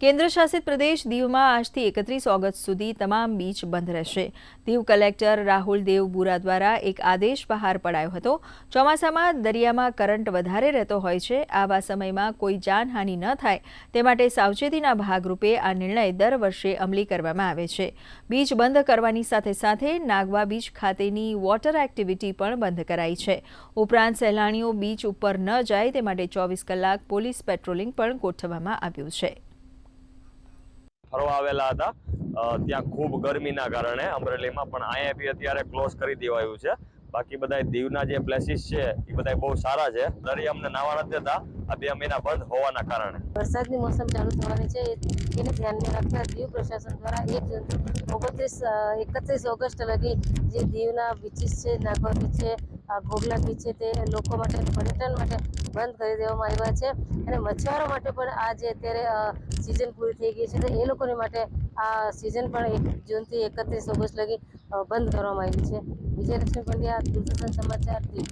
કેન્દ્ર શાસિત પ્રદેશ દીવમાં આજથી 31 ઓગસ્ટ સુધી તમામ બીચ બંધ રહેશે। દીવ કલેક્ટર રાહુલ દેવ બુરા દ્વારા એક આદેશ બહાર પડાયો હતો। ચોમાસામાં દરિયામાં કરંટ વધારે રહેતો હોય છે। આવા સમયમાં કોઈ જાનહાનિ ન થાય તે માટે સાવચેતીના ભાગરૂપે આ નિર્ણય દર વર્ષે અમલી કરવામાં આવે છે। બીચ બંધ કરવાની સાથે સાથે નાગવા બીચ ખાતેની વોટર એક્ટિવિટી પણ બંધ કરાઈ છે। ઉપરાંત સહેલાણીઓ બીચ ઉપર ન જાય તે માટે 24 કલાક પોલીસ પેટ્રોલિંગ પણ ગોઠવવામાં આવ્યું છે। ફરવા આવેલા હતા ત્યાં ખૂબ ગરમીના કારણે અમરેલીમાં પણ અહીંયા બી અત્યારે ક્લોઝ કરી દેવાયું છે। બાકી બધા દીવના જે પ્લેસીસ છે એ બધા બહુ સારા છે। દરિયા અમને નાવા નથી દેતા આ 2 મહિના બંધ હોવાના કારણે। વરસાદની મોસમ ચાલુ થવાની છે એને ધ્યાનમાં રાખતા દીવ પ્રશાસન દ્વારા 31 ઓગસ્ટ લગી જે દીવના બીચીસ છે, નાગવા બીચ છે, ઘોઘલા બીચ છે તે લોકો માટે પર્યટન માટે બંધ કરી દેવામાં આવ્યા છે। અને મછુઆરો માટે પણ આ જે અત્યારે સિઝન પૂરી થઈ ગઈ છે તો એ લોકોને માટે આ સિઝન પણ 1 જૂનથી 31 ઓગસ્ટ લગી બંધ કરવામાં આવી છે। વિજયલક્ષ્મી પંડ્યા, દૂરદર્શન સમાચાર, દીવ।